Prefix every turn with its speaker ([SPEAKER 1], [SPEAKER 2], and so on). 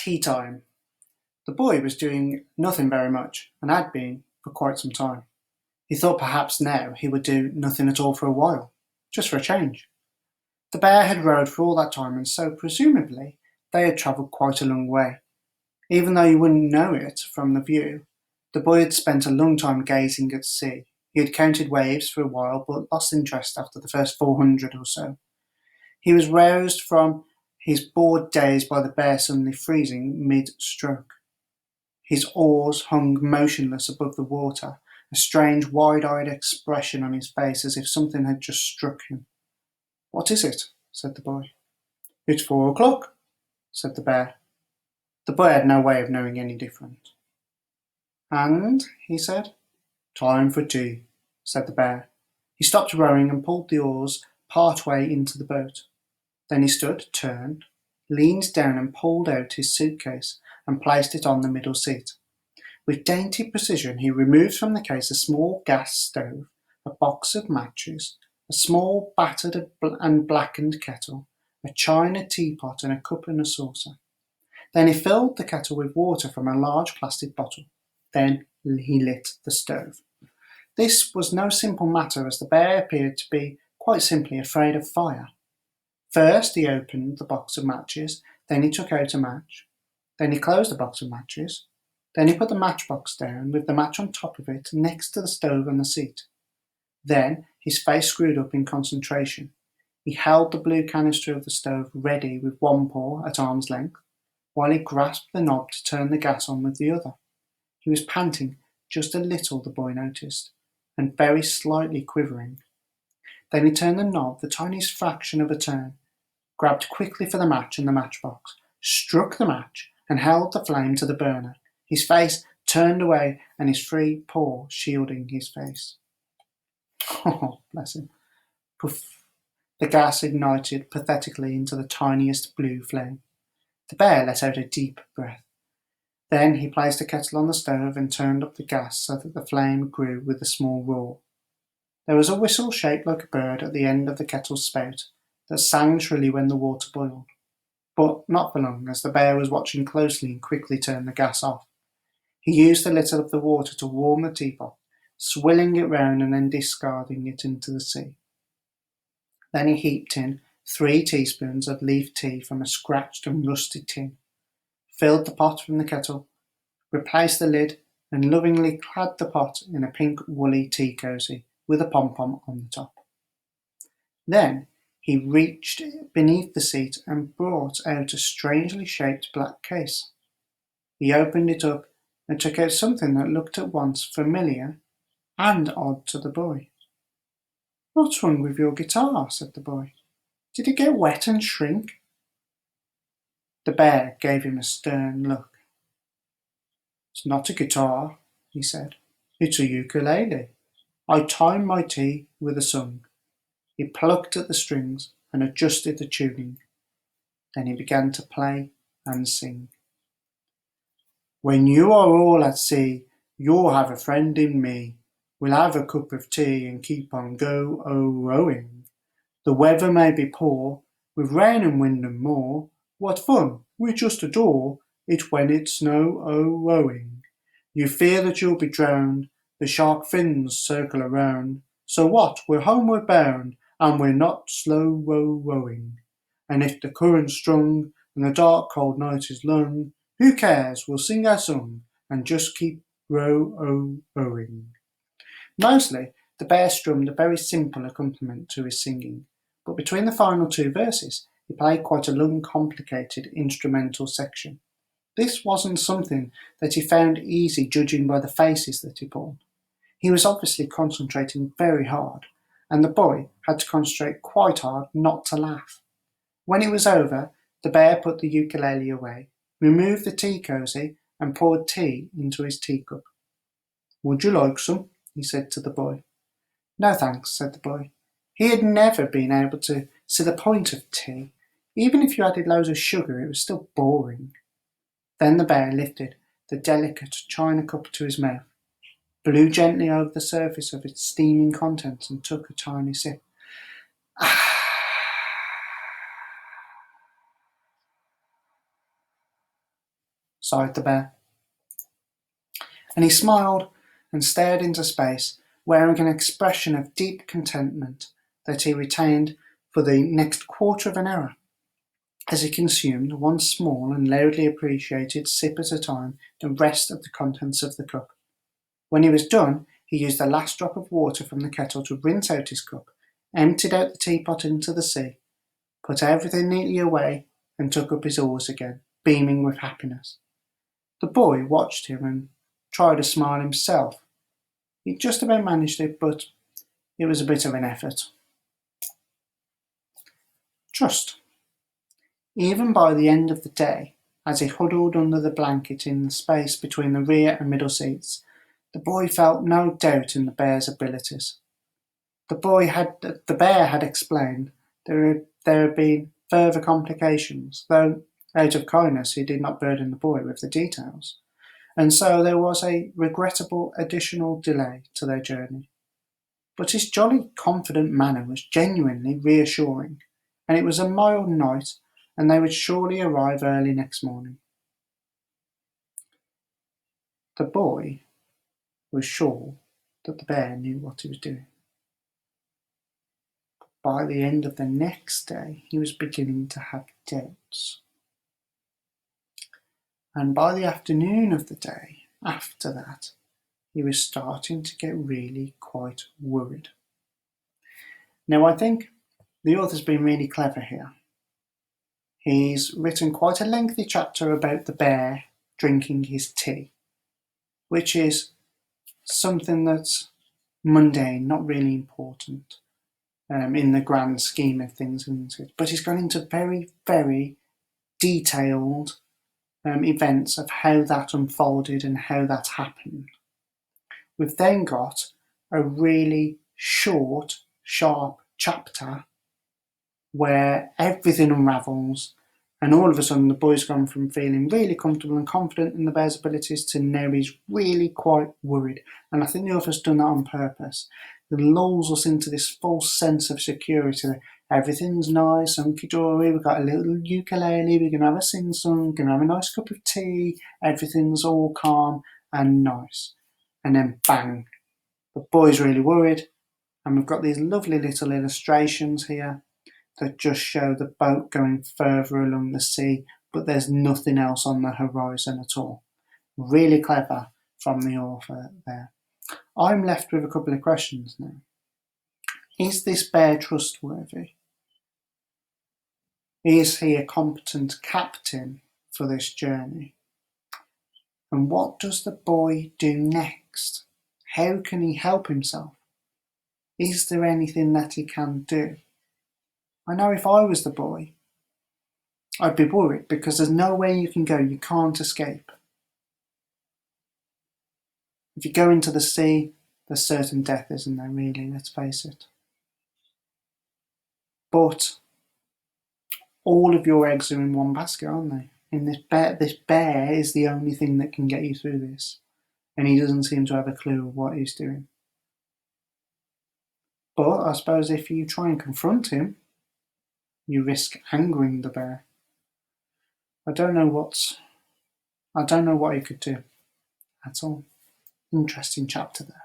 [SPEAKER 1] Tea time. The boy was doing nothing very much, and had been for quite some time. He thought perhaps now he would do nothing at all for a while, just for a change. The bear had rode for all that time, and so presumably they had travelled quite a long way. Even though you wouldn't know it from the view, the boy had spent a long time gazing at sea. He had counted waves for a while, but lost interest after the first 400 or so. He was roused from his bored daze by the bear suddenly freezing mid-stroke. His oars hung motionless above the water, a strange wide-eyed expression on his face as if something had just struck him. "What is it?" said the boy. "It's 4 o'clock," said the bear. The boy had no way of knowing any different. "And," he said. "Time for tea," said the bear. He stopped rowing and pulled the oars part way into the boat. Then he stood, turned, leaned down and pulled out his suitcase and placed it on the middle seat. With dainty precision he removed from the case a small gas stove, a box of matches, a small battered and blackened kettle, a china teapot and a cup and a saucer. Then he filled the kettle with water from a large plastic bottle. Then he lit the stove. This was no simple matter, as the bear appeared to be quite simply afraid of fire. First he opened the box of matches, then he took out a match. Then he closed the box of matches. Then he put the matchbox down with the match on top of it next to the stove on the seat. Then his face screwed up in concentration. He held the blue canister of the stove ready with one paw at arm's length, while he grasped the knob to turn the gas on with the other. He was panting just a little, the boy noticed, and very slightly quivering. Then he turned the knob the tiniest fraction of a turn, grabbed quickly for the match and the matchbox, struck the match, and held the flame to the burner, his face turned away and his free paw shielding his face. Oh, bless him. Poof! The gas ignited pathetically into the tiniest blue flame. The bear let out a deep breath. Then he placed the kettle on the stove and turned up the gas so that the flame grew with a small roar. There was a whistle shaped like a bird at the end of the kettle's spout that sang shrilly when the water boiled, but not for long, as the bear was watching closely and quickly turned the gas off. He used a little of the water to warm the teapot, swilling it round and then discarding it into the sea. Then he heaped in 3 teaspoons of leaf tea from a scratched and rusted tin, filled the pot from the kettle, replaced the lid, and lovingly clad the pot in a pink woolly tea cosy with a pom-pom on the top. Then he reached beneath the seat and brought out a strangely shaped black case. He opened it up and took out something that looked at once familiar and odd to the boy. "What's wrong with your guitar?" said the boy. "Did it get wet and shrink?" The bear gave him a stern look. "It's not a guitar," he said. "It's a ukulele. I time my tea with a song." He plucked at the strings and adjusted the tuning. Then he began to play and sing. "When you are all at sea, you'll have a friend in me. We'll have a cup of tea and keep on rowing. The weather may be poor, with rain and wind and more. What fun we just adore it when it's rowing. You fear that you'll be drowned, the shark fins circle around. So what, we're homeward bound, and we're not slow rowing. And if the current's strong, and the dark cold night is long, who cares, we'll sing our song, and just keep rowing." Mostly, the bear strummed a very simple accompaniment to his singing, but between the final 2 verses, he played quite a long, complicated instrumental section. This wasn't something that he found easy, judging by the faces that he pulled. He was obviously concentrating very hard, and the boy had to concentrate quite hard not to laugh. When it was over, the bear put the ukulele away, removed the tea cosy, and poured tea into his teacup. "Would you like some?" he said to the boy. "No, thanks," said the boy. He had never been able to see the point of tea. Even if you added loads of sugar, it was still boring. Then the bear lifted the delicate china cup to his mouth, blew gently over the surface of its steaming contents, and took a tiny sip. sighed the bear. And he smiled and stared into space, wearing an expression of deep contentment that he retained for the next quarter of an hour, as he consumed one small and loudly appreciated sip at a time the rest of the contents of the cup. When he was done, he used the last drop of water from the kettle to rinse out his cup, emptied out the teapot into the sea, put everything neatly away, and took up his oars again, beaming with happiness. The boy watched him and tried a smile himself. He just about managed it, but it was a bit of an effort. Trust. Even by the end of the day, as he huddled under the blanket in the space between the rear and middle seats, the boy felt no doubt in the bear's abilities. The bear had explained there had been further complications, though out of kindness he did not burden the boy with the details, and so there was a regrettable additional delay to their journey. But his jolly confident manner was genuinely reassuring, and it was a mild night, and they would surely arrive early next morning. The boy was sure that the bear knew what he was doing. By the end of the next day, he was beginning to have doubts. And by the afternoon of the day after that, he was starting to get really quite worried. Now, I think the author's been really clever here. He's written quite a lengthy chapter about the bear drinking his tea, which is something that's mundane, not really important in the grand scheme of things, isn't it? But he's gone into very, very detailed events of how that unfolded and how that happened. We've then got a really short, sharp chapter where everything unravels, and all of a sudden the boy's gone from feeling really comfortable and confident in the bear's abilities to now he's really quite worried. And I think the author's done that on purpose. It lulls us into this false sense of security that everything's nice, hunky-dory, we've got a little ukulele, we're going to have a sing-song, we're going to have a nice cup of tea, everything's all calm and nice. And then bang, the boy's really worried, and we've got these lovely little illustrations here that just show the boat going further along the sea, but there's nothing else on the horizon at all. Really clever from the author there. I'm left with a couple of questions now. Is this bear trustworthy? Is he a competent captain for this journey? And what does the boy do next? How can he help himself? Is there anything that he can do? I know if I was the boy, I'd be worried because there's nowhere you can go, you can't escape. If you go into the sea, there's certain death, isn't there, really, let's face it. But all of your eggs are in one basket, aren't they? And this bear is the only thing that can get you through this. And he doesn't seem to have a clue of what he's doing. But I suppose if you try and confront him, you risk angering the bear. I don't know what he could do at all. Interesting chapter there.